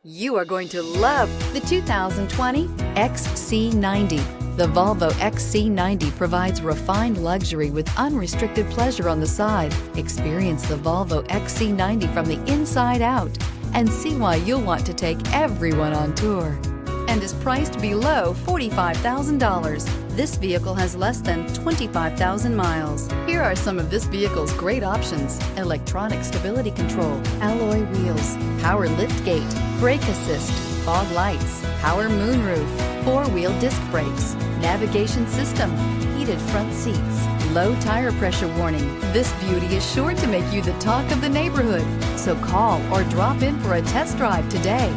You are going to love the 2020 XC90. The Volvo XC90 provides refined luxury with unrestricted pleasure on the side. Experience the Volvo XC90 from the inside out and see why you'll want to take everyone on tour. And is priced below $45,000. This vehicle has less than 25,000 miles. Here are some of this vehicle's great options: electronic stability control, alloy wheels, power liftgate, brake assist, fog lights, power moonroof, four-wheel disc brakes, navigation system, heated front seats, low tire pressure warning. This beauty is sure to make you the talk of the neighborhood. So call or drop in for a test drive today.